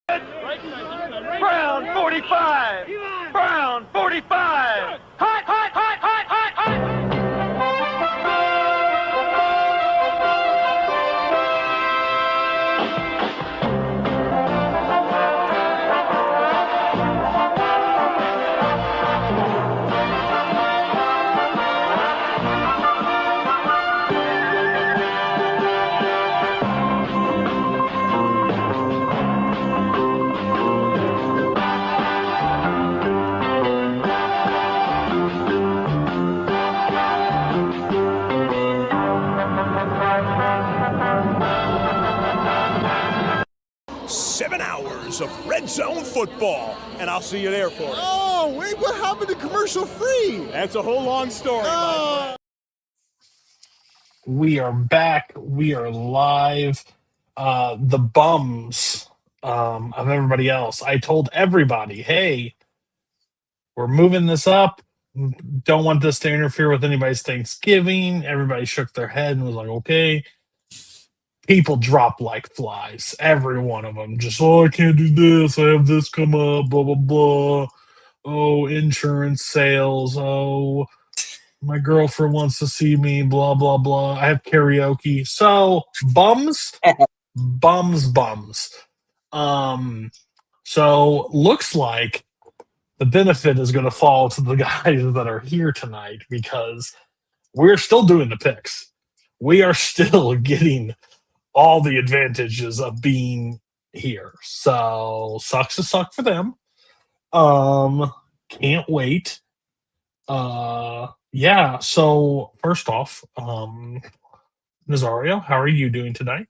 Brown 45. Brown 45. Hot, hot, hot, hot, hot, hot. Of Red Zone football, and I'll see you there for it. Oh, wait, what happened to commercial free? That's a whole long story. We are back. We are live. The bums of everybody else. I told everybody, hey, we're moving this up. Don't want this to interfere with anybody's Thanksgiving. Everybody shook their head and was like, okay. People drop like flies. Every one of them. Just, I can't do this. I have this come up, blah, blah, blah. Oh, insurance sales. Oh, my girlfriend wants to see me, blah, blah, blah. I have karaoke. So, bums. So, looks like the benefit is going to fall to the guys that are here tonight because we're still doing the picks. We are still getting all the advantages of being here. So sucks to suck for them. Can't wait. Yeah, so first off, Nazario, how are you doing tonight?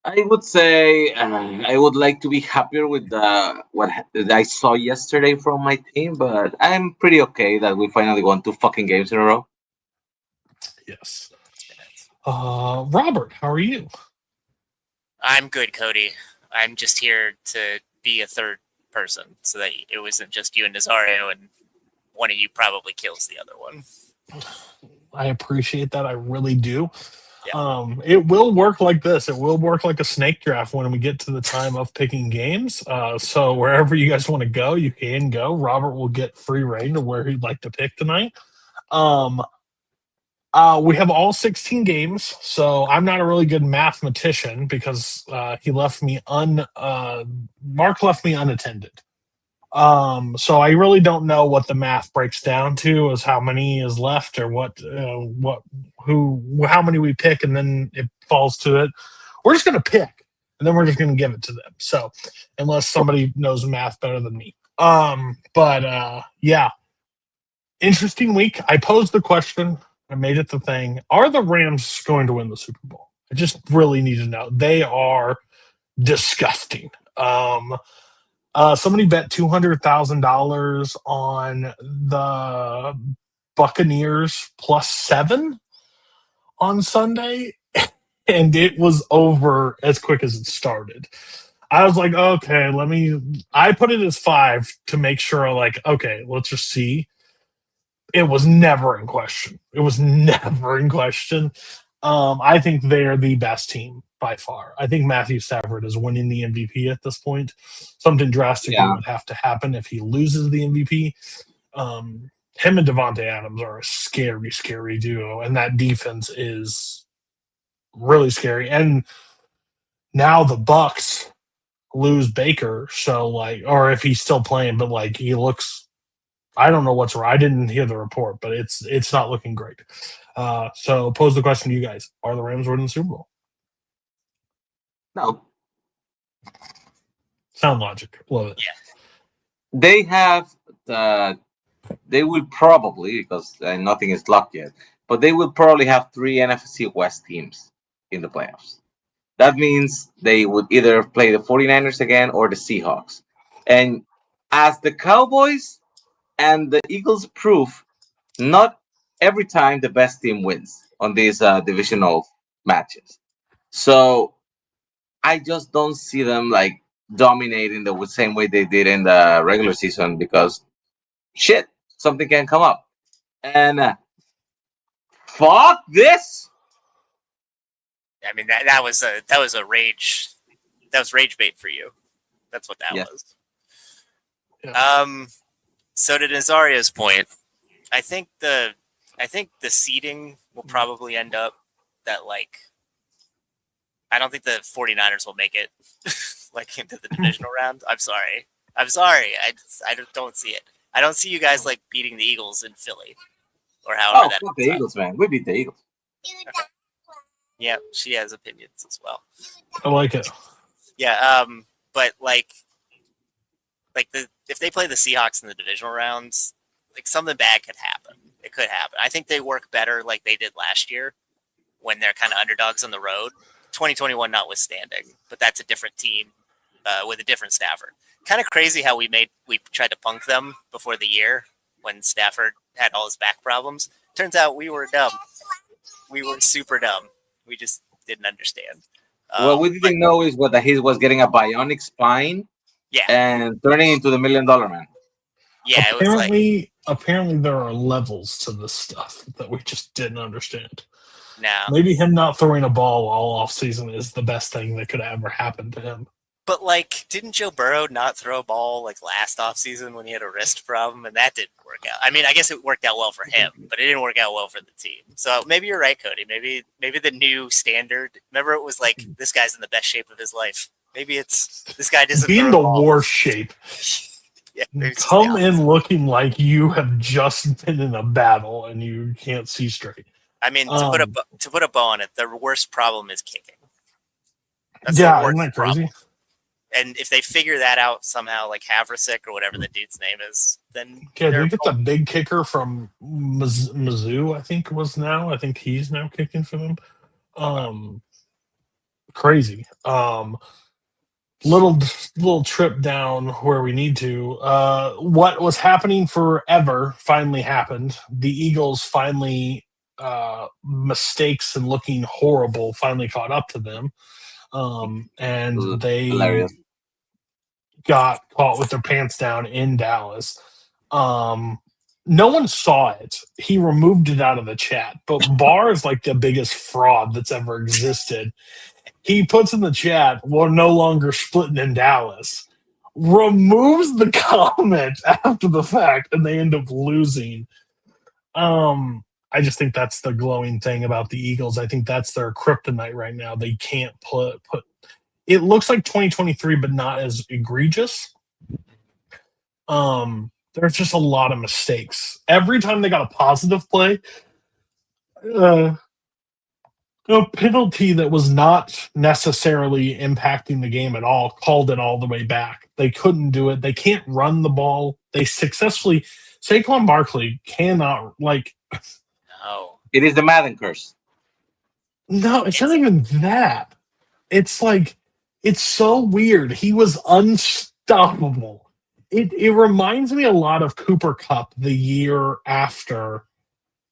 I would say I would like to be happier with what I saw yesterday from my team, but I'm pretty okay that we finally won 2 fucking games in a row. Yes. Robert, how are you? I'm good, Cody. I'm just here to be a third person so that it wasn't just you and Nazario and one of you probably kills the other one. I appreciate that. I really do. Yeah. It will work like this. It will work like a snake draft when we get to the time of picking games. So wherever you guys want to go, you can go. Robert will get free reign to where he'd like to pick tonight. We have all 16 games, so I'm not a really good mathematician because he left me Mark left me unattended. So I really don't know what the math breaks down to as how many is left or how many we pick, and then it falls to it. We're just gonna pick, and then we're just gonna give it to them. So unless somebody knows math better than me, yeah, interesting week. I posed the question. I made it the thing. Are the Rams going to win the Super Bowl? I just really need to know. They are disgusting. Somebody bet $200,000 on the Buccaneers +7 on Sunday, and it was over as quick as it started. I was like, okay, I put it as 5 to make sure, okay, let's just see. It was never in question. I think they're the best team by far. I think Matthew Stafford is winning the MVP at this point. Something drastic would have to happen if he loses the MVP. Him and Devontae Adams are a scary, scary duo, and that defense is really scary. And now the Bucs lose Baker, or if he's still playing, but he looks. I don't know what's wrong. I didn't hear the report, but it's not looking great. So pose the question to you guys. Are the Rams winning the Super Bowl? No. Sound logic. Love it. Yeah. They will probably, because nothing is locked yet, but they will probably have 3 NFC West teams in the playoffs. That means they would either play the 49ers again or the Seahawks. And as the Cowboys and the Eagles prove, not every time the best team wins on these divisional matches. So I just don't see them dominating the same way they did in the regular season because something can come up. And fuck this. I mean that was a rage was rage bait for you. That's what that was. Yeah. So to Nazario's point, I think the seeding will probably end up that like I don't think the 49ers will make it like into the divisional round. I'm sorry. I don't see it. I don't see you guys like beating the Eagles in Philly or however that. Fuck the Eagles, man. We beat the Eagles. Okay. Yeah, she has opinions as well. I like it. Yeah, but like if they play the Seahawks in the divisional rounds, like something bad could happen. It could happen. I think they work better like they did last year when they're kind of underdogs on the road. 2021 notwithstanding, but that's a different team with a different Stafford. Kind of crazy how we tried to punk them before the year when Stafford had all his back problems. Turns out we were dumb. We were super dumb. We just didn't understand. What we didn't know is that he was getting a bionic spine. Yeah. And turning into the $1 Million Man. Yeah, apparently there are levels to this stuff that we just didn't understand. No. Maybe him not throwing a ball all off season is the best thing that could ever happen to him. But like, didn't Joe Burrow not throw a ball like last offseason when he had a wrist problem, and that didn't work out? I mean, I guess it worked out well for him, but it didn't work out well for the team. So maybe you're right, Cody. Maybe the new standard. Remember, it was like this guy's in the best shape of his life. Maybe it's this guy doesn't be in throw the a ball. worst shape. Yeah, come in looking like you have just been in a battle and you can't see straight. I mean, to put a bow on it, the worst problem is kicking. That's yeah, the worst isn't that crazy? problem. And if they figure that out somehow, like Havrasik or whatever the dude's name is, then yeah, they get the big kicker from Mizzou. I think he's now kicking for them. Crazy. Little trip down where we need to. What was happening forever finally happened. The Eagles finally mistakes and looking horrible finally caught up to them. And they hilarious. Got caught with their pants down in Dallas. No one saw it. He removed it out of the chat. But Barr is like the biggest fraud that's ever existed. He puts in the chat, we're no longer splitting in Dallas. Removes the comment after the fact, and they end up losing. I just think that's the glowing thing about the Eagles. I think that's their kryptonite right now. They can't put it looks like 2023, but not as egregious. There's just a lot of mistakes. Every time they got a positive play, a penalty that was not necessarily impacting the game at all called it all the way back. They couldn't do it. They can't run the ball. They successfully Saquon Barkley cannot No. It is the Madden curse. No, it's not even that. It's like it's so weird. He was unstoppable. It reminds me a lot of Cooper Kupp the year after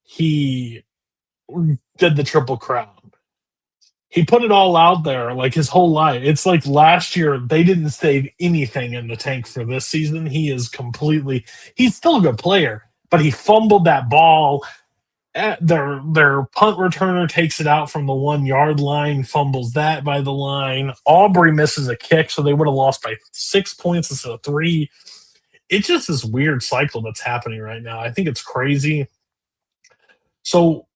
he did the Triple Crown. He put it all out there like his whole life. It's like last year they didn't save anything in the tank for this season. He's still a good player, but he fumbled that ball. Their punt returner takes it out from the 1 yard line, fumbles that by the line. Aubrey misses a kick, so they would have lost by 6 points instead of 3. It's just this weird cycle that's happening right now. I think it's crazy. So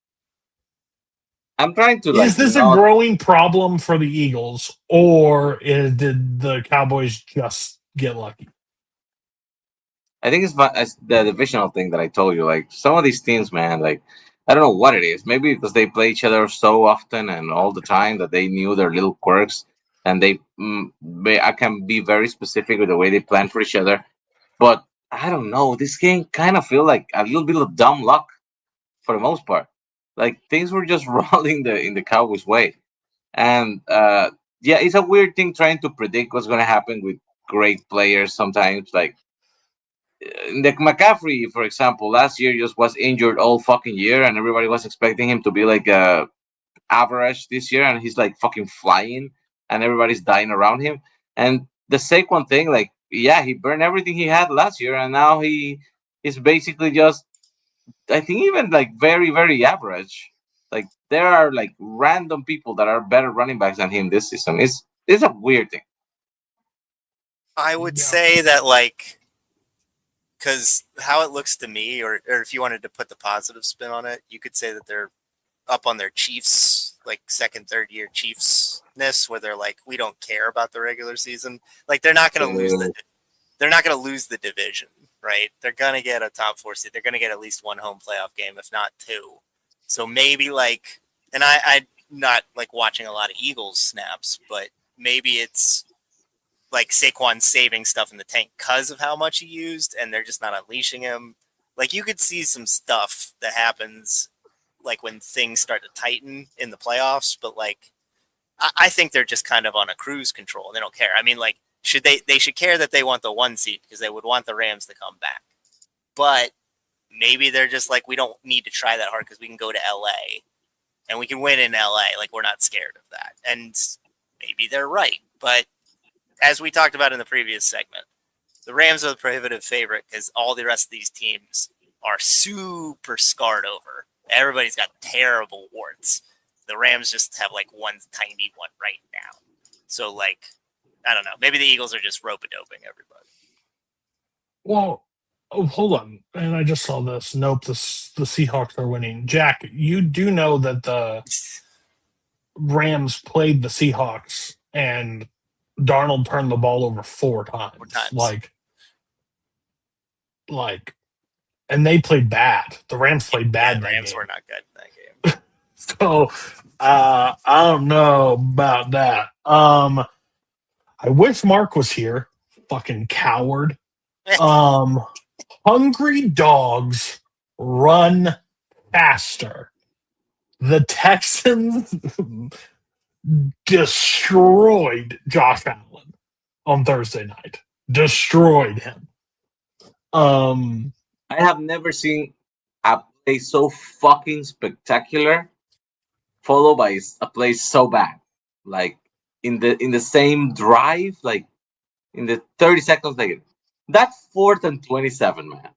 I'm trying to is this a growing problem for the Eagles, or did the Cowboys just get lucky? I think it's the divisional thing that I told you. Like some of these teams, man, like I don't know what it is. Maybe because they play each other so often and all the time that they knew their little quirks, and I can be very specific with the way they plan for each other. But I don't know. This game kind of feel like a little bit of dumb luck for the most part. Like things were just rolling in the Cowboys' way, and yeah, it's a weird thing trying to predict what's going to happen with great players. Sometimes, like the McCaffrey, for example, last year just was injured all fucking year, and everybody was expecting him to be like average this year, and he's like fucking flying, and everybody's dying around him. And the Saquon thing, like, yeah, he burned everything he had last year, and now he's basically just, I think, even like very, very average. Like there are like random people that are better running backs than him this season. It's a weird thing. I would say that, like, because how it looks to me, or if you wanted to put the positive spin on it, you could say that they're up on their Chiefs, like second, third year Chiefs-ness, where they're like, we don't care about the regular season. Like, they're not going to lose the division, right? They're going to get a top 4 seed. They're going to get at least one home playoff game, if not two. So maybe, like, and I'm not like watching a lot of Eagles snaps, but maybe it's like Saquon saving stuff in the tank because of how much he used, and they're just not unleashing him. Like, you could see some stuff that happens like when things start to tighten in the playoffs, but like I think they're just kind of on a cruise control. They don't care. I mean, like, they should care that they want the 1 seed because they would want the Rams to come back. But maybe they're just like, we don't need to try that hard because we can go to LA and we can win in LA. Like, we're not scared of that. And maybe they're right, but as we talked about in the previous segment, the Rams are the prohibitive favorite because all the rest of these teams are super scarred over. Everybody's got terrible warts. The Rams just have like one tiny one right now. So, like, I don't know. Maybe the Eagles are just rope-a-doping everybody. Well, hold on. And I just saw this. Nope, the Seahawks are winning. Jack, you do know that the Rams played the Seahawks and Darnold turned the ball over 4 times. 4 times. Like, and they played bad. The Rams played bad. The Rams were not good in that game. So, I don't know about that. I wish Mark was here. Fucking coward. Hungry dogs run faster. The Texans destroyed Josh Allen on Thursday night. Destroyed him. I have never seen a play so fucking spectacular followed by a play so bad. Like, in the same drive, like in the 30 seconds later. That 4th and 27, man,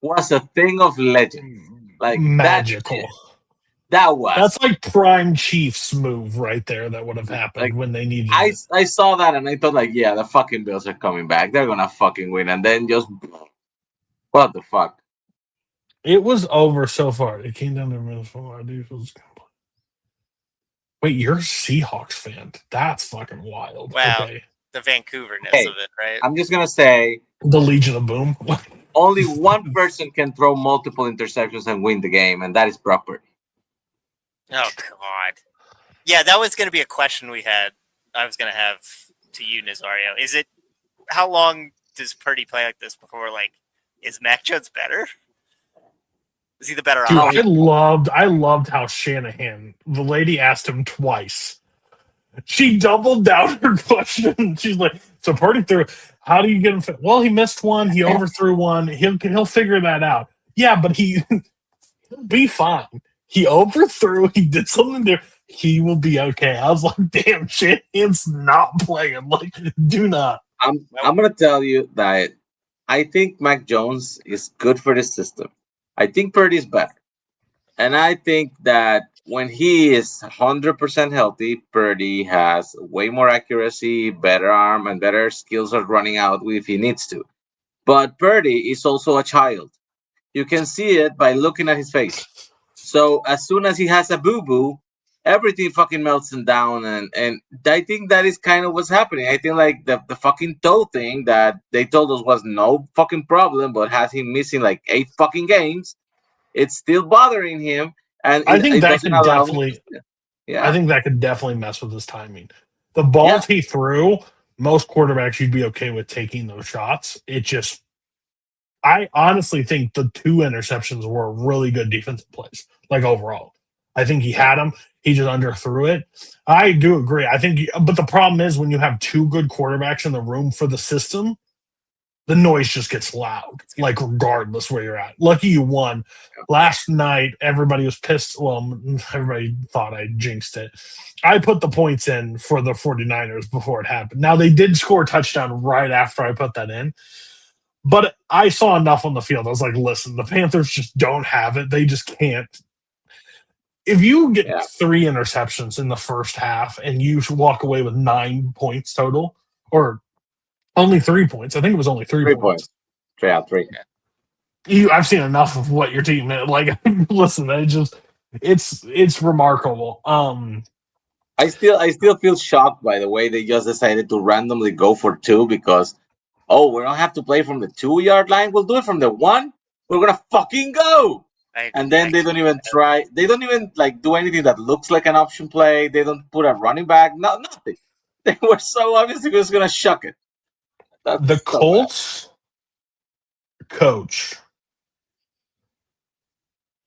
was a thing of legend. Like, magical. That was. That's like prime Chiefs move right there. That would have happened like, when they needed it. I saw that and I thought, like, yeah, the fucking Bills are coming back. They're gonna fucking win, and then just what the fuck? It was over so far. It came down to Minnesota. Wait, you're a Seahawks fan? That's fucking wild. Wow. Okay. The Vancouver-ness of it, right? I'm just gonna say the Legion of Boom. Only one person can throw multiple interceptions and win the game, and that is Brock Purdy. Oh, God. Yeah, that was going to be a question I was going to have to you, Nazario. How long does Purdy play like this before, like, is Mac Jones better? Is he the better option? I loved how Shanahan, the lady asked him twice. She doubled down her question. She's like, so Purdy threw, how do you get him fit? Well, he missed one. He overthrew one. He'll figure that out. Yeah, but he'll be fine. He overthrew. He did something there. He will be okay. I was like, damn, Shanahan's not playing. Like, do not. I'm going to tell you that I think Mac Jones is good for the system. I think Purdy is better. And I think that when he is 100% healthy, Purdy has way more accuracy, better arm, and better skills of running out if he needs to. But Purdy is also a child. You can see it by looking at his face. So as soon as he has a boo-boo, everything fucking melts him down. And I think that is kind of what's happening. I think like the fucking toe thing that they told us was no fucking problem, but has him missing like 8 fucking games. It's still bothering him. And I think that could definitely, yeah. I think that could definitely mess with his timing. The balls he threw, most quarterbacks you'd be okay with taking those shots. It just, I honestly think the 2 interceptions were really good defensive plays, like overall. I think he had them. He just underthrew it. I do agree. I think, but the problem is when you have 2 good quarterbacks in the room for the system, the noise just gets loud, like regardless where you're at. Lucky you won. Last night, everybody was pissed. Well, everybody thought I jinxed it. I put the points in for the 49ers before it happened. Now, they did score a touchdown right after I put that in. But I saw enough on the field. I was like, listen, the Panthers just don't have it. They just can't. If you get 3 interceptions in the first half and you walk away with 9 points total, or Only 3 points. I think it was only 3 3 points. points. 3 out 3. I've seen enough of what your team like. Listen, it's remarkable. I still feel shocked by the way they just decided to randomly go for 2 because we don't have to play from the 2-yard line. We'll do it from the 1. We're gonna fucking go. And then they don't even try. They don't even like do anything that looks like an option play. They don't put a running back. Nothing. They were so obviously just gonna shuck it. That's the so bad. Colts coach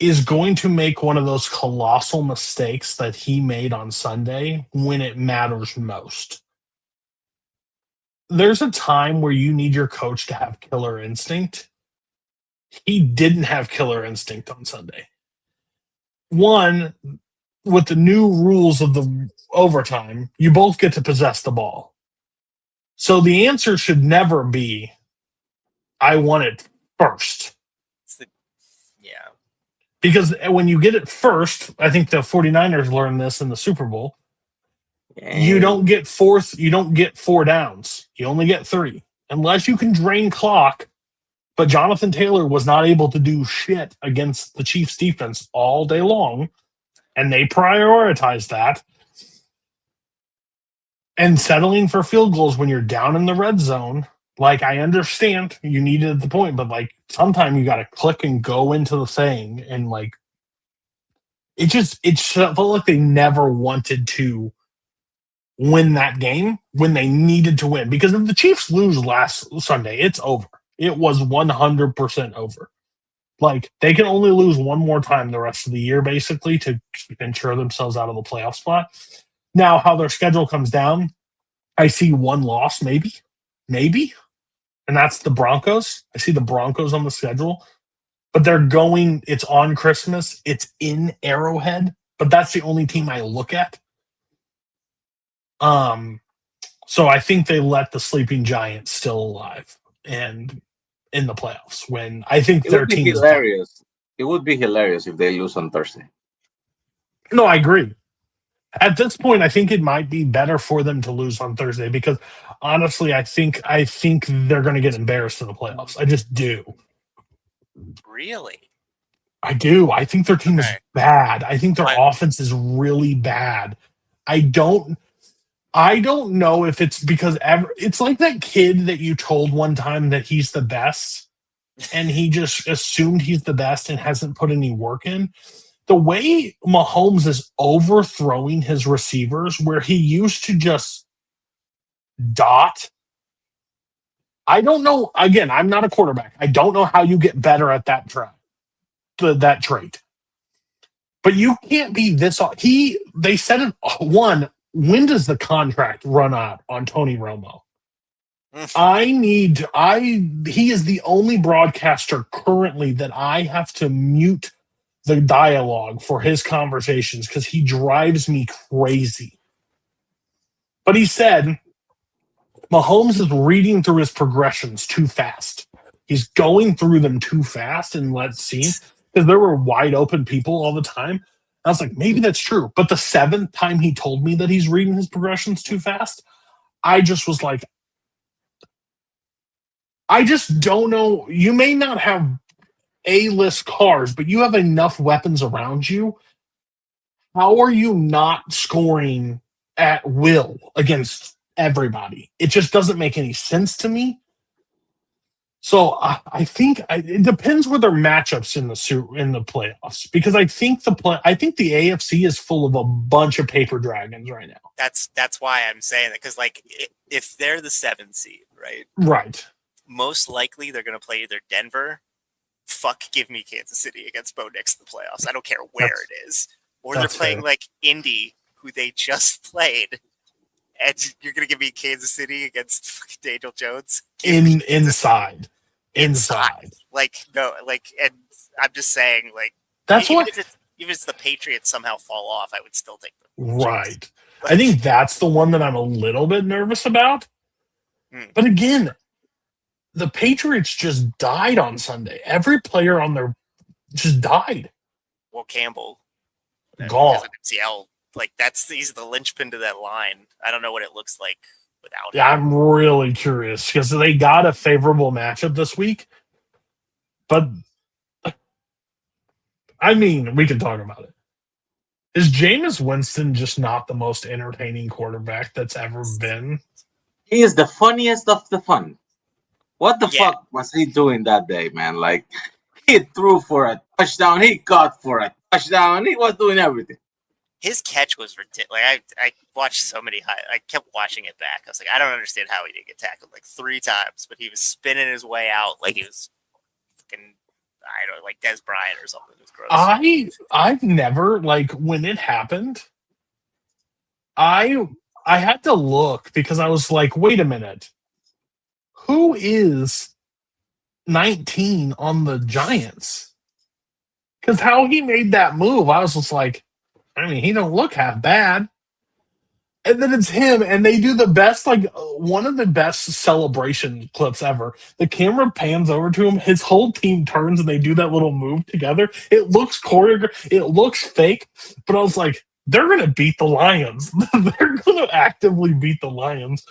is going to make one of those colossal mistakes that he made on Sunday when it matters most. There's a time where you need your coach to have killer instinct. He didn't have killer instinct on Sunday. One, with the new rules of the overtime, you both get to possess the ball. So the answer should never be, I want it first. Yeah. Because when you get it first, I think the 49ers learned this in the Super Bowl. You don't get 4 downs. You only get 3. Unless you can drain clock. But Jonathan Taylor was not able to do shit against the Chiefs defense all day long. And they prioritized that. And settling for field goals when you're down in the red zone, like I understand you needed at the point, but like sometimes you got to click and go into the thing. And like, it felt like they never wanted to win that game when they needed to win. Because if the Chiefs lose last Sunday, it's over. It was 100% over. Like, they can only lose one more time the rest of the year, basically, to ensure themselves out of the playoff spot. Now, how their schedule comes down, I see one loss, maybe, and that's the Broncos. I see the Broncos on the schedule, but it's on Christmas. It's in Arrowhead, but that's the only team I look at. So I think they let the sleeping giant still alive and in the playoffs when I think their team is hilarious. It would be hilarious if they lose on Thursday. No, I agree. At this point, I think it might be better for them to lose on Thursday because honestly, I think they're going to get embarrassed in the playoffs. I just do. Really? I do. I think their team is bad. I think their offense is really bad. I don't know if it's because it's like that kid that you told one time that he's the best and he just assumed he's the best and hasn't put any work in. The way Mahomes is overthrowing his receivers where he used to just dot. I don't know. Again, I'm not a quarterback. I don't know how you get better at that trait. But you can't be this. They said it. One, when does the contract run out on Tony Romo? He is the only broadcaster currently that I have to mute the dialogue for his conversations because he drives me crazy. But he said Mahomes is reading through his progressions too fast. He's going through them too fast and let's see. Because there were wide open people all the time. I was like, maybe that's true. But the 7th time he told me that he's reading his progressions too fast, I just was like, I just don't know. You may not have A-list cars, but you have enough weapons around you. How are you not scoring at will against everybody? It just doesn't make any sense to me. So I think it depends where their matchups in the playoffs because I think the AFC is full of a bunch of paper dragons right now. That's why I'm saying that because like if they're the 7th seed, right, most likely they're going to play either Denver. Give me Kansas City against Bo Nix in the playoffs. I don't care where it is, or they're playing like Indy, who they just played. And you're going to give me Kansas City against Daniel Jones? Inside. Like, no, like, and I'm just saying, like, that's even what. If it's the Patriots somehow fall off, I would still take them. Right. Like, I think that's the one that I'm a little bit nervous about. But again, the Patriots just died on Sunday. Every player on there just died. Well, Campbell. Gone. Like, he's the linchpin to that line. I don't know what it looks like without Yeah, him. I'm really curious because they got a favorable matchup this week. But, I mean, we can talk about it. Is Jameis Winston just not the most entertaining quarterback that's ever been? He is the funniest of the fun. What the Yeah. fuck was he doing that day, man? Like, he threw for a touchdown, he caught for a touchdown, he was doing everything. His catch was ridiculous. Like I watched so many I kept watching it back. I was like, I don't understand how he didn't get tackled like 3 times, but he was spinning his way out like he was fucking, I don't know, like Des Bryant or something. It was gross. I've never, like, when it happened, I had to look because I was like, wait a minute. Who is 19 on the Giants? Because how he made that move, I was just like, I mean, he don't look half bad. And then it's him, and they do the best, like, one of the best celebration clips ever. The camera pans over to him, his whole team turns, and they do that little move together. It looks choreographed, it looks fake, but I was like, they're going to beat the Lions. They're going to actively beat the Lions.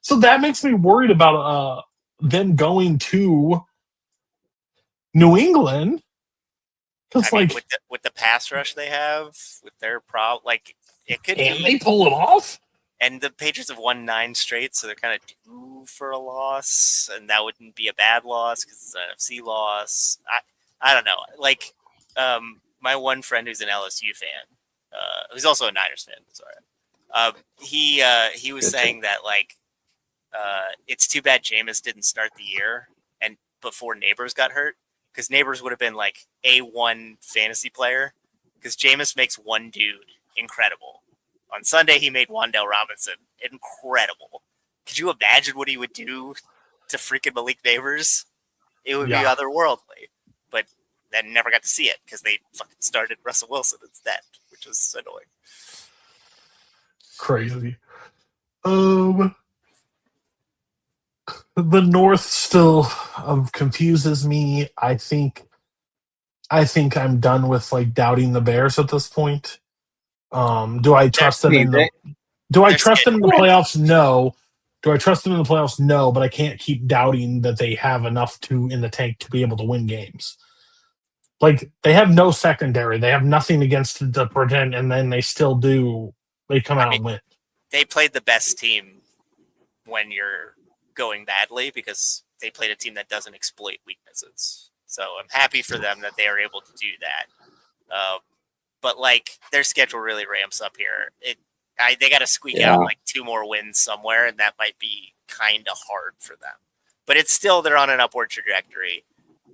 So that makes me worried about them going to New England. Because, I mean, like, with the pass rush they have, with their like it could can be. they pull it off? And the Patriots have won 9 straight, so they're kind of due for a loss, and that wouldn't be a bad loss because it's an NFC loss. I don't know. Like, my one friend who's an LSU fan, who's also a Niners fan, sorry. He was saying that, like, it's too bad Jameis didn't start the year and before Neighbors got hurt, because Neighbors would have been like A1 fantasy player, because Jameis makes one dude incredible. On Sunday, he made Wan'Dale Robinson incredible. Could you imagine what he would do to freaking Malik Neighbors? It would be otherworldly. But then never got to see it because they fucking started Russell Wilson instead, which was annoying. Crazy. The North still confuses me. I think I'm done with, like, doubting the Bears at this point. Do I trust them in the playoffs? No. Do I trust them in the playoffs? No, but I can't keep doubting that they have enough in the tank to be able to win games. Like, they have no secondary. They have nothing against the pretend, and then they still do. They come out and win. They played the best team when you're going badly because they played a team that doesn't exploit weaknesses. So I'm happy for them that they are able to do that. But, like, their schedule really ramps up here. They got to squeak out like 2 more wins somewhere, and that might be kind of hard for them. But it's still, they're on an upward trajectory.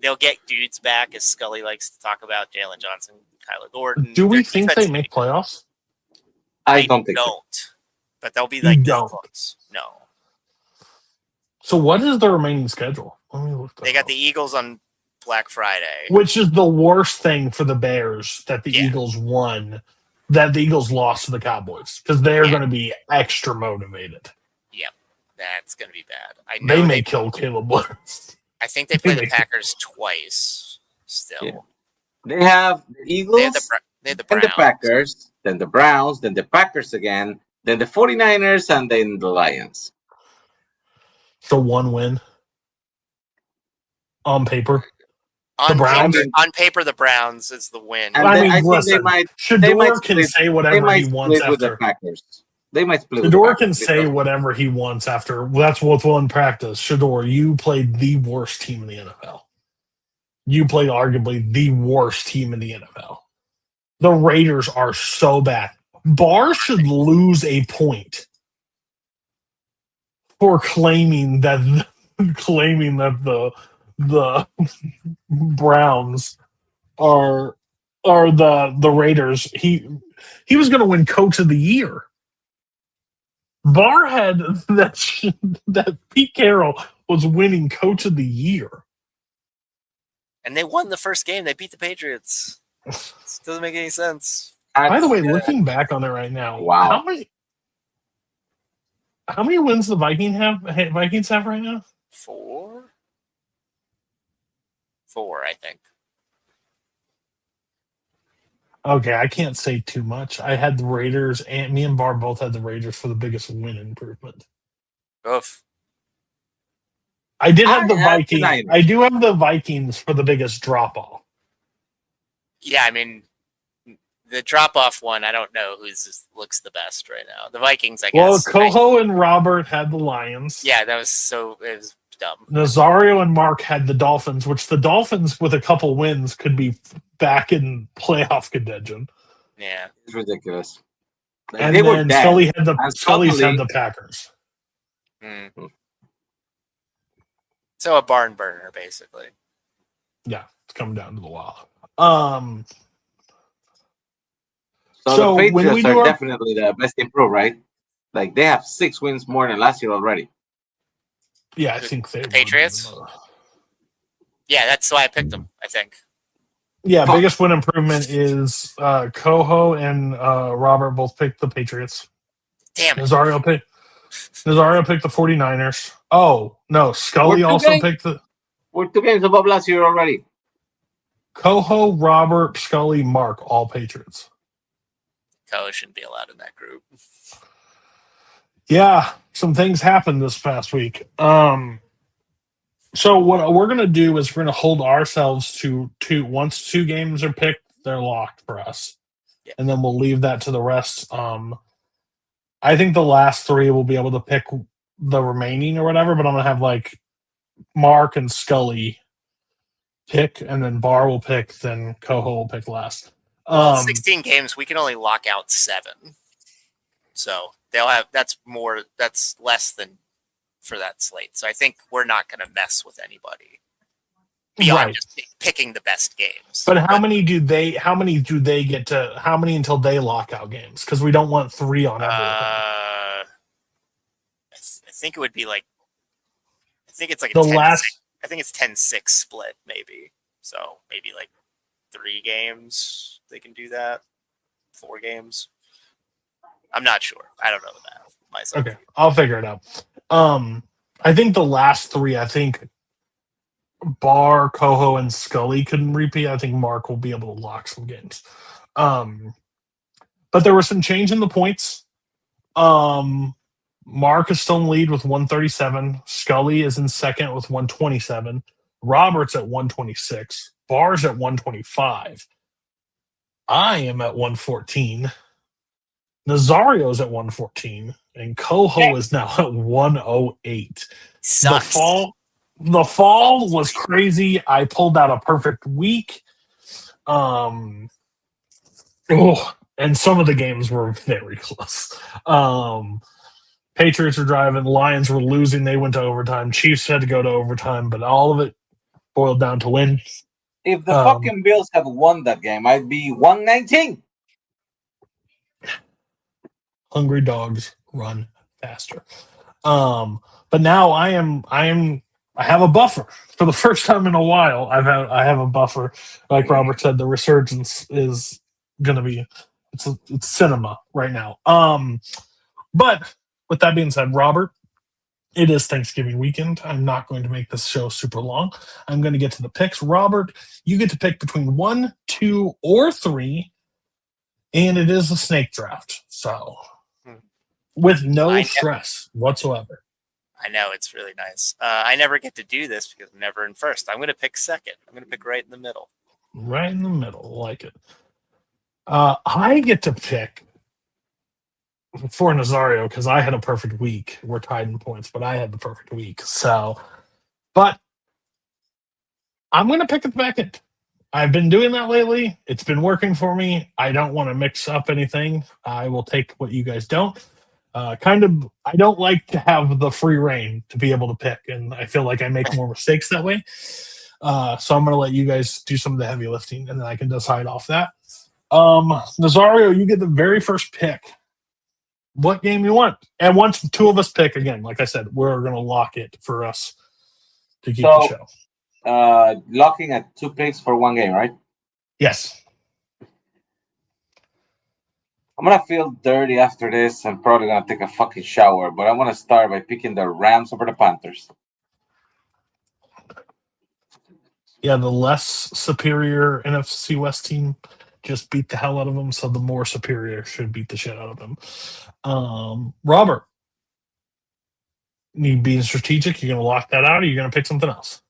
They'll get dudes back, as Scully likes to talk about, Jalen Johnson, Kyler Gordon. Do we think they make playoffs? I don't think so. But they'll be like this close. No. So what is the remaining schedule? Let me look. They got the Eagles on Black Friday, which is the worst thing for the Bears, that the Eagles won, that the Eagles lost to the Cowboys, because they're going to be extra motivated. Yep, that's going to be bad. They may kill Caleb Williams. I think they play the Packers twice still. Yeah. They have the Eagles, they have the and the Packers, then the Browns, then the Packers again, then the 49ers, and then the Lions. So 1 win on paper. On paper, the Browns is the win. And I mean, listen, Shador can say whatever he wants after. With the Packers. They might split. Shador can say whatever he wants after. That's what's in practice. Shador, you played the worst team in the NFL. You played arguably the worst team in the NFL. The Raiders are so bad. Barr should lose a point for claiming that the Browns are the Raiders. He was going to win Coach of the Year. Barr had that Pete Carroll was winning Coach of the Year, and they won the first game. They beat the Patriots. It doesn't make any sense. By the way, looking back on it right now, wow, how many wins the Vikings have right now? 4, I think. Okay, I can't say too much. I had the Raiders, and me and Barr both had the Raiders for the biggest win improvement. Oof. I did have the I have the Vikings. Niners. I do have the Vikings for the biggest drop off. Yeah, I mean, the drop off one, I don't know looks the best right now. The Vikings, I Well, guess. Coho and Robert had the Lions. Yeah, it was dumb. Nazario and Mark had the Dolphins, which the Dolphins, with a couple wins, could be back in playoff contention. Yeah. It's ridiculous. Like, And they were then dead. Scully's had suddenly- the Packers. So a barn burner, basically. Yeah, it's coming down to the wire. So the when we Patriots do are our definitely the best improved, right? Like they have 6 wins more than last year already. yeah, I think they The Patriots? Yeah, that's why I picked them, I think. Yeah, biggest win improvement is Coho and Robert both picked the Patriots. Damn it. Nazario picked the 49ers. Oh, no, Scully also picked the We're 2 games above last year already. Coho, Robert, Scully, Mark, all Patriots. Coho shouldn't be allowed in that group. Yeah, some things happened this past week. So what we're gonna do is we're gonna hold ourselves to once 2 games are picked, they're locked for us. Yeah. And then we'll leave that to the rest. I think the last 3 will be able to pick the remaining or whatever, but I'm gonna have like Mark and Scully pick, and then Barr will pick, then Coho will pick last. Well, 16 games, we can only lock out 7. So they'll have that's less than for that slate. So I think we're not going to mess with anybody beyond just picking the best games. But how many do they get to? How many until they lock out games? Because we don't want 3 on everything. I think it would be like. I think it's like The a 10, last. I think it's 10-6 split, maybe. So maybe like 3 games they can do that. 4 games. I'm not sure. I don't know the math myself. Okay, I'll figure it out. I think the last 3. I think Barr, Coho, and Scully couldn't repeat. I think Mark will be able to lock some games. But there was some change in the points. Mark is still in lead with 137. Scully is in second with 127. Robert's at 126. Barr's at 125. I am at 114. Nazario's at 114. And Coho is now at 108. Sucks. The fall was crazy. I pulled out a perfect week. And some of the games were very close. Patriots were driving. Lions were losing. They went to overtime. Chiefs had to go to overtime, but all of it boiled down to win. If the fucking Bills had won that game, I'd be 119. Hungry dogs run faster. But now I have a buffer for the first time in a while. I have a buffer. Like Robert said, the resurgence is gonna be it's cinema right now. But with that being said, Robert, it is Thanksgiving weekend. I'm not going to make this show super long. I'm going to get to the picks. Robert, you get to pick between 1, 2, or 3, and it is a snake draft. So with no stress whatsoever. I know, it's really nice. I never get to do this because I'm never in first. I'm going to pick second. I'm going to pick right in the middle. Right in the middle. Like it. I get to pick for Nazario because I had a perfect week. We're tied in points, but I had the perfect week. So, but I'm going to pick at the back end. I've been doing that lately. It's been working for me. I don't want to mix up anything. I will take what you guys don't. I don't like to have the free reign to be able to pick, and I feel like I make more mistakes that way. So I'm going to let you guys do some of the heavy lifting, and then I can decide off that. Nazario, you get the very first pick. What game you want? And once 2 of us pick again, like I said, we're going to lock it for us to keep the show. Locking at 2 picks for 1 game, right? Yes. I'm going to feel dirty after this. I'm probably going to take a fucking shower, but I want to start by picking the Rams over the Panthers. Yeah, the less superior NFC West team just beat the hell out of them, so the more superior should beat the shit out of them. Robert, Me being strategic, you're going to lock that out, or you're going to pick something else?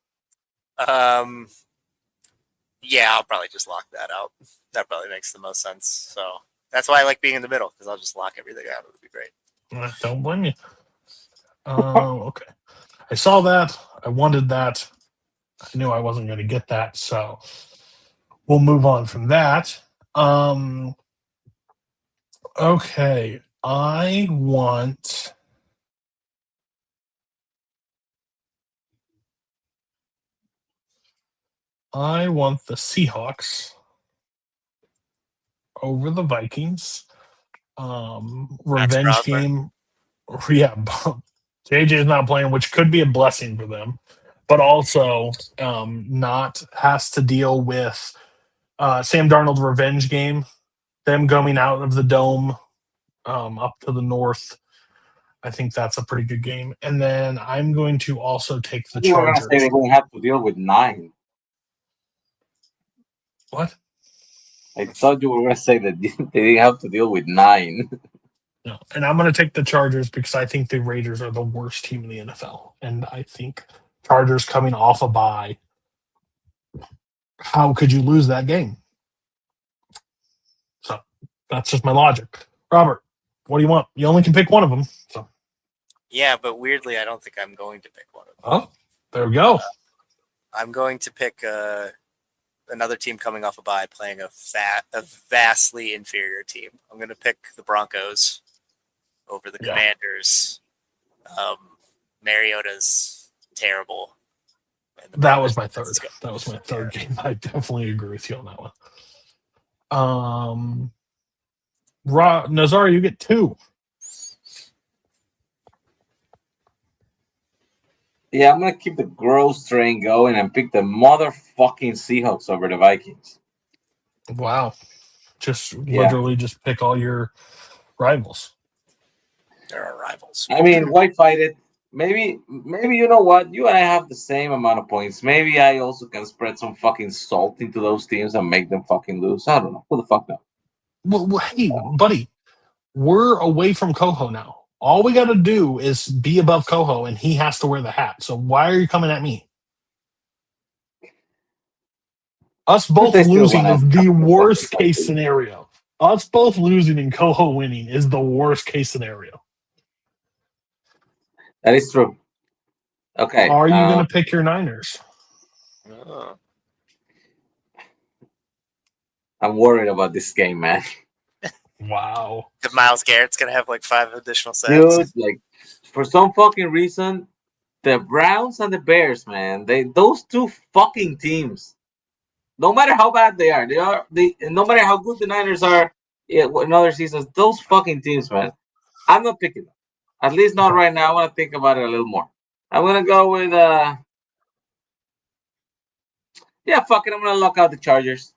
Yeah, I'll probably just lock that out. That probably makes the most sense. So that's why I like being in the middle, because I'll just lock everything out. It would be great. Don't blame you. Okay. I saw that. I wanted that. I knew I wasn't going to get that, so we'll move on from that. Okay. I want the Seahawks over the Vikings. Revenge Crosby. game. Yeah, JJ's not playing, which could be a blessing for them, but also not has to deal with Sam Darnold revenge game. Them going out of the dome up to the north. I think that's a pretty good game. And then I'm going to also take the You were gonna say Chargers. they're gonna have to deal with 9. What? I thought you were gonna say that they didn't have to deal with 9. No. And I'm going to take the Chargers because I think the Raiders are the worst team in the NFL. And I think Chargers coming off a bye. How could you lose that game? So that's just my logic. Robert, what do you want? You only can pick one of them. So Yeah, but weirdly, I don't think I'm going to pick one of them. oh, there we go. I'm going to pick another team coming off a bye playing a vastly inferior team. I'm going to pick the Broncos over the Commanders. Mariota's terrible. That was my third. That was my third game. I definitely agree with you on that one. Nazar, you get 2. Yeah, I'm gonna keep the gross train going and pick the motherfucking Seahawks over the Vikings. Wow. Just literally just pick all your rivals. There are rivals. I mean, why fight it? Maybe you know what? You and I have the same amount of points. Maybe I also can spread some fucking salt into those teams and make them fucking lose. I don't know. Who the fuck knows? Well, hey, buddy, we're away from Coho now. All we got to do is be above Coho, and he has to wear the hat. So why are you coming at me? Us both losing is the worst case scenario. Us both losing and Coho winning is the worst case scenario. That is true. Okay. Are you going to pick your Niners? I'm worried about this game, man. Wow. If Myles Garrett's going to have like 5 additional sacks. Dude, like, for some fucking reason, the Browns and the Bears, man, those 2 fucking teams, no matter how bad they are, no matter how good the Niners are in other seasons, those fucking teams, man, I'm not picking them. At least not right now. I want to think about it a little more. I'm going to go with, yeah, fuck it. I'm going to lock out the Chargers.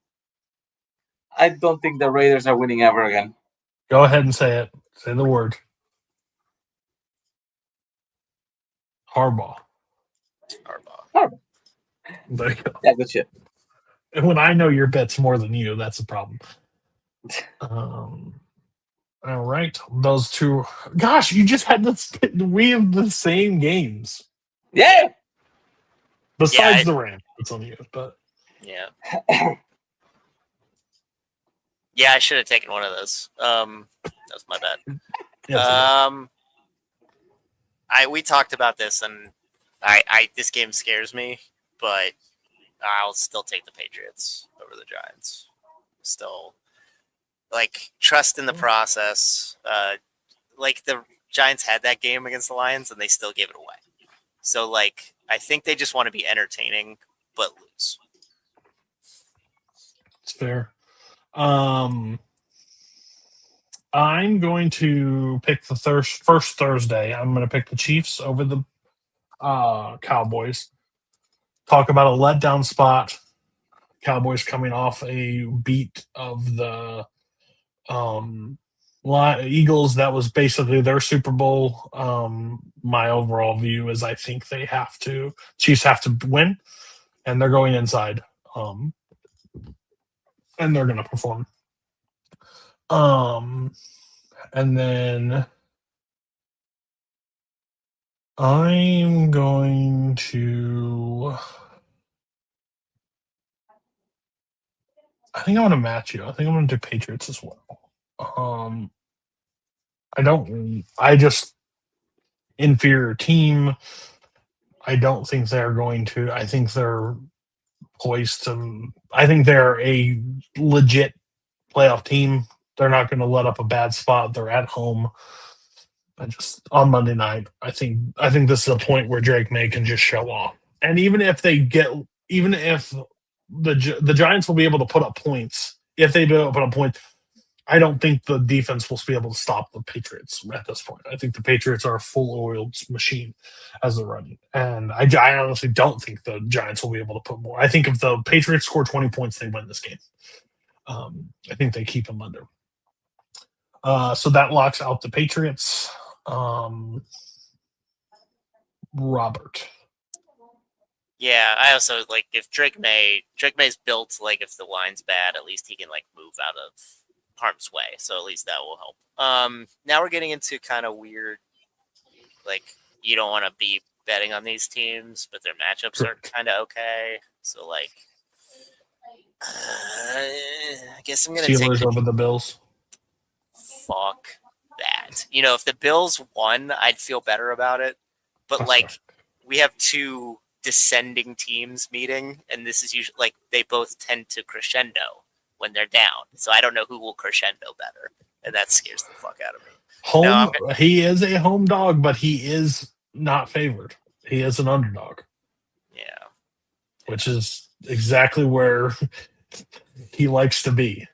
I don't think the Raiders are winning ever again. Go ahead and say it. Say the word. Harbaugh. There you go. Yeah, good shit. And when I know your bets more than you, that's a problem. All right. Those 2. Gosh, you just had this. We have the same games. Yeah. Besides the Rams. It's on you, but. Yeah. Yeah, I should have taken one of those. That was my bad. We talked about this, and I this game scares me, but I'll still take the Patriots over the Giants. Still, like, trust in the process. Like, the Giants had that game against the Lions, and they still gave it away. So, like, I think they just want to be entertaining, but lose. It's fair. I'm going to pick the first Thursday. I'm going to pick the Chiefs over the Cowboys. Talk about a letdown spot. Cowboys coming off a beat of the Eagles. That was basically their Super Bowl. My overall view is I think Chiefs have to win, and they're going inside. And they're going to perform. And then I'm going to. I think I'm going to match you. I think I'm going to do Patriots as well. I just inferior team. I don't think they're going to. I think they're poised to. I think they're a legit playoff team. They're not going to let up a bad spot. They're at home. I just on Monday night. I think this is a point where Drake May can just show off. And even if the Giants will be able to put up points, if they do put up points, I don't think the defense will be able to stop the Patriots at this point. I think the Patriots are a full-oiled machine as they're running. And I honestly don't think the Giants will be able to put more. I think if the Patriots score 20 points, they win this game. I think they keep them under. So that locks out the Patriots. Robert. Yeah, I also like if Drake May's built like if the line's bad, at least he can like move out of harm's way. So at least that will help. Now we're getting into kind of weird, like you don't want to be betting on these teams, but their matchups are kind of okay. So like, I guess I'm gonna Steelers take over the Bills. Fuck that. You know, if the Bills won, I'd feel better about it. But That's like, right. we have two descending teams meeting, and this is usually like they both tend to crescendo when they're down. So I don't know who will crescendo better, and that scares the fuck out of me. Home. He is a home dog, but he is not favored. He is an underdog. Yeah. Which is exactly where he likes to be.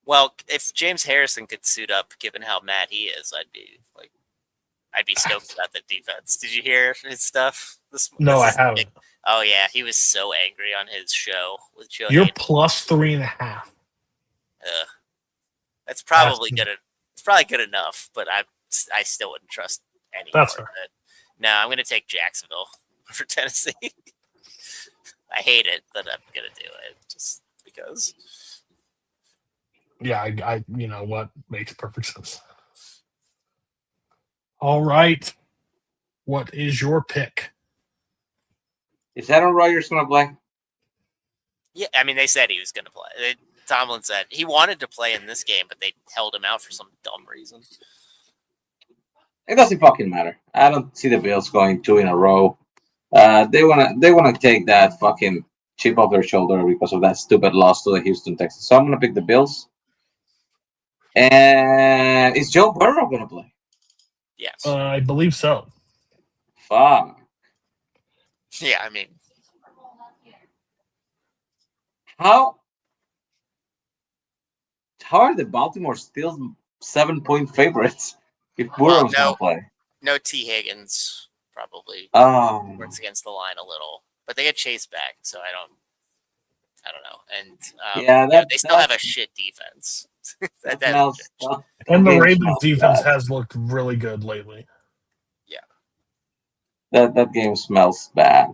Well, if James Harrison could suit up, given how mad he is, I'd be stoked about the defense. Did you hear his stuff? No, I haven't. Oh yeah, he was so angry on his show with Joe. You're Hayden. plus 3.5. That's probably good. It's probably good enough, but I still wouldn't trust any That's part of it. No, I'm going to take Jacksonville for Tennessee. I hate it, but I'm going to do it just because. Yeah, I you know what makes perfect sense. All right. What is your pick? Is Aaron Rodgers going to play? Yeah, I mean, they said he was going to play. Tomlin said he wanted to play in this game, but they held him out for some dumb reason. It doesn't fucking matter. I don't see the Bills going 2 in a row. They wanna take that fucking chip off their shoulder because of that stupid loss to the Houston Texans. So I'm gonna pick the Bills. And is Joe Burrow gonna play? Yes. I believe so. Fuck. Yeah, I mean, How are the Baltimore still 7-point favorites if Burrow's gonna play? No T. Higgins probably works against the line a little, but they get Chase back, so I don't know. And they still have a shit defense. And the Ravens defense has looked really good lately. Yeah. That game smells bad.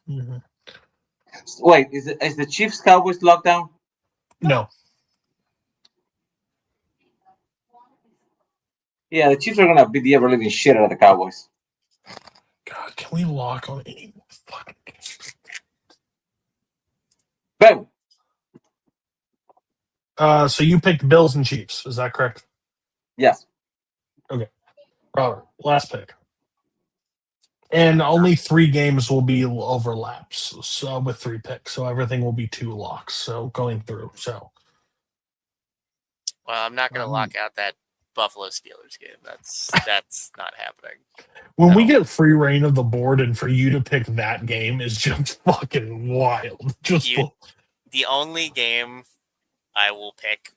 Mm-hmm. Wait, is the Chiefs Cowboys locked down? No. Yeah, the Chiefs are gonna beat the ever living shit out of the Cowboys. God, can we lock on any fucking Boom. So you picked Bills and Chiefs, is that correct? Yes. Okay. Robert, last pick. And only 3 games will be overlaps, so with 3 picks. So everything will be 2 locks. So going through. So Well, I'm not going to lock out that Buffalo Steelers game. That's not happening. When we get free reign of the board, and for you to pick that game is just fucking wild. The only game I will pick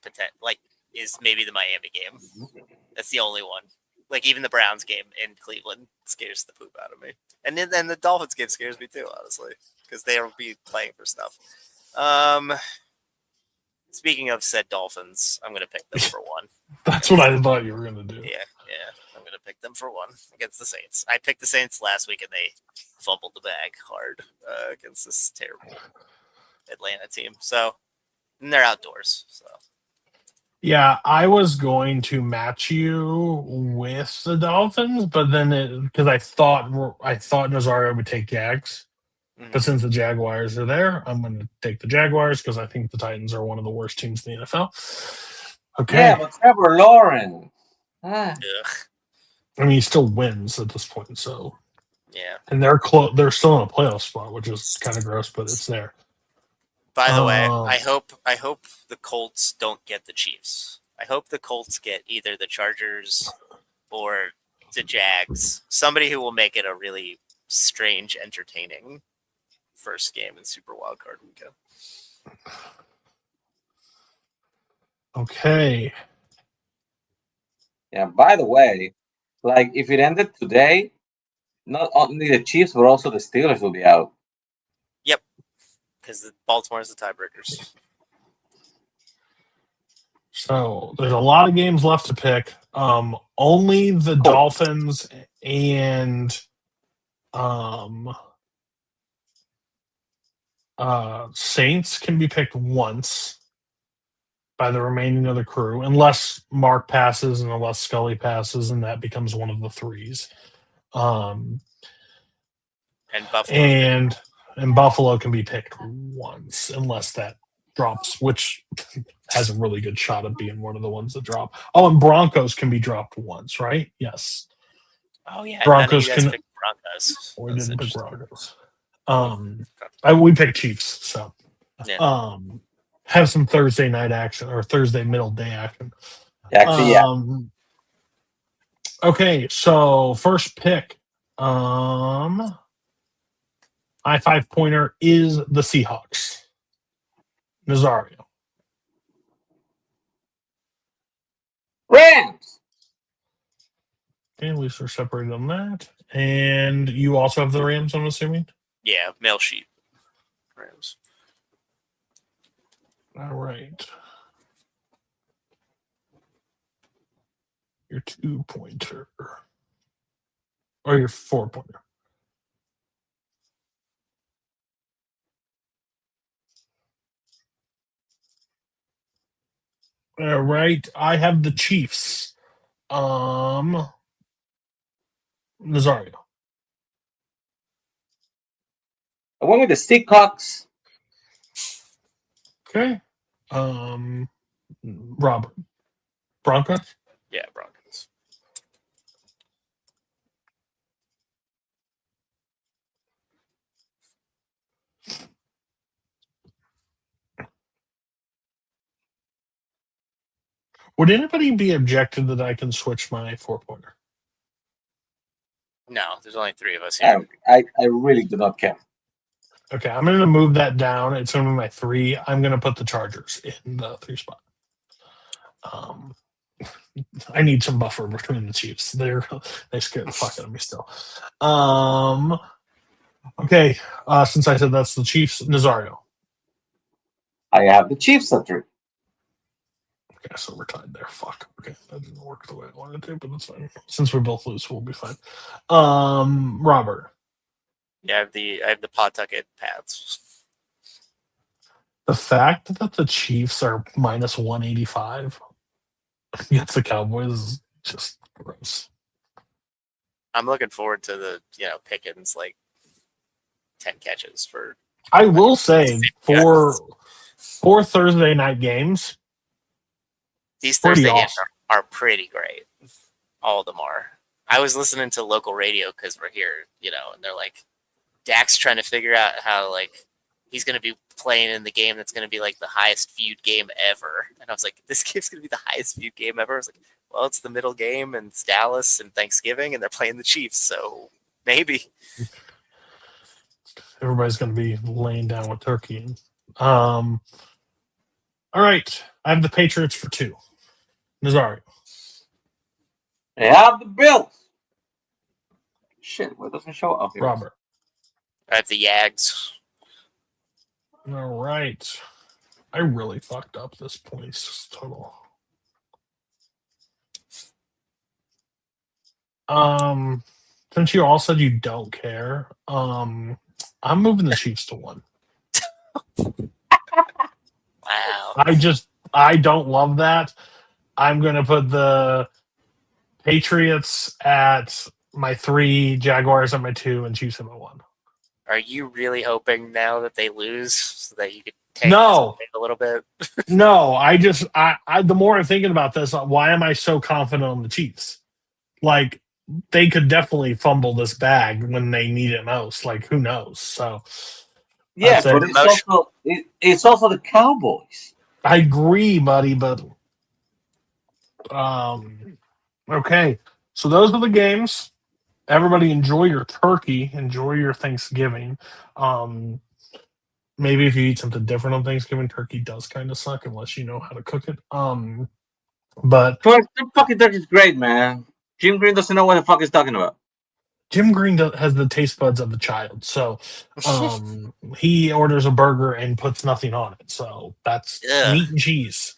is maybe the Miami game. That's the only one. Like even the Browns game in Cleveland scares the poop out of me, and then the Dolphins game scares me too, honestly, because they'll be playing for stuff. Speaking of said Dolphins, I'm going to pick them for 1. That's what I thought you were going to do. Yeah, I'm going to pick them for 1 against the Saints. I picked the Saints last week, and they fumbled the bag hard against this terrible Atlanta team. So, and they're outdoors. So, Yeah, I was going to match you with the Dolphins, but then because I thought Nazario would take Jags, but Mhm. since the Jaguars are there, I'm going to take the Jaguars because I think the Titans are one of the worst teams in the NFL. Yeah, Okay, but Trevor Lawrence. Ah. Ugh. I mean he still wins at this point, so Yeah. and they're close. They're still in a playoff spot, which is kind of gross, but it's there. By the way, Uh, I hope the Colts don't get the Chiefs. I hope the Colts get either the Chargers or the Jags. Somebody who will make it a really strange, entertaining first game in Super Wildcard Weekend. okay, Yeah, by the way, like if it ended today, not only the Chiefs but also the Steelers will be out. Yep, because Baltimore is the tiebreakers. so there's a lot of games left to pick. Only the Dolphins and um Saints can be picked once by the remaining of the crew, unless Mark passes and unless Scully passes, and that becomes one of the threes. Um, And Buffalo. and Buffalo can be picked once, unless that drops, which has a really good shot of being one of the ones that drop. Oh, and Broncos can be dropped once, right? Yes. Oh yeah, Broncos none of you guys can. picked Broncos. We That's didn't pick interesting. Broncos. We picked Chiefs, so Yeah. have some Thursday night action or Thursday middle day action. Actually, yeah. Okay, so first pick, my 5-pointer is the Seahawks. Nazario. Rams. Okay, at least we're separated on that. And you also have the Rams, I'm assuming? Yeah, mail sheet. Rams. All right. Your 2-pointer. Or your 4-pointer. All right. I have the Chiefs. Nazario. I went with the Seahawks. Okay. Robert. Broncos? Yeah, Broncos. Would anybody be objected that I can switch my 4-pointer? No, there's only 3 of us here. I really do not care. Okay, I'm going to move that down. It's going to be my 3. I'm going to put the Chargers in the 3 spot. I need some buffer between the Chiefs. They scare the fuck out of me still. Okay, since I said that's the Chiefs, Nazario. I have the Chiefs at 3. Okay, so we're tied there. Fuck. Okay, that didn't work the way I wanted to, but that's fine. Since we both lose, we'll be fine. Robert. Yeah, I have the Pawtucket Pats. The fact that the Chiefs are minus 185 against the Cowboys is just gross. I'm looking forward to the Pickens 10 catches for. I will say for Thursday night games, these Thursday games awesome. are pretty great. All of them are. I was listening to local radio because we're here, and they're like, Dak's trying to figure out how he's going to be playing in the game that's going to be the highest viewed game ever. And I was like, this game's going to be the highest viewed game ever. I was like, well, it's the middle game and it's Dallas and Thanksgiving and they're playing the Chiefs. So maybe. Everybody's going to be laying down with turkey. All right. I have the Patriots for 2. Nazario. I have the Bills. Shit, what doesn't show up here? Robert. I have the Yags. All right. I really fucked up this points total. Since you all said you don't care, I'm moving the Chiefs to 1. Wow. I I don't love that. I'm going to put the Patriots at my 3, Jaguars at my 2, and Chiefs at my 1. Are you really hoping now that they lose so that you could take No. a little bit? No, I the more I'm thinking about this, why am I so confident on the Chiefs? Like, they could definitely fumble this bag when they need it most. Like, who knows? So, Yeah, say- but it's also the Cowboys. I agree, buddy, but okay. So those are the games. Everybody enjoy your turkey, enjoy your Thanksgiving. Maybe if you eat something different on Thanksgiving, turkey does kind of suck unless you know how to cook it. But Fucking turkey's great, man. Jim Green doesn't know what the fuck he's talking about. Jim Green has the taste buds of a child, so he orders a burger and puts nothing on it. So that's meat and cheese.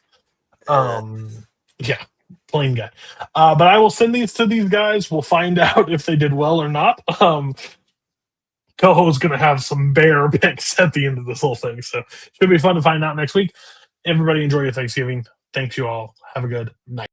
Yeah, plain guy. But I will send these to these guys. We'll find out if they did well or not. Coho's going to have some bear picks at the end of this whole thing, so should be fun to find out next week. Everybody enjoy your Thanksgiving. Thanks you all. Have a good night.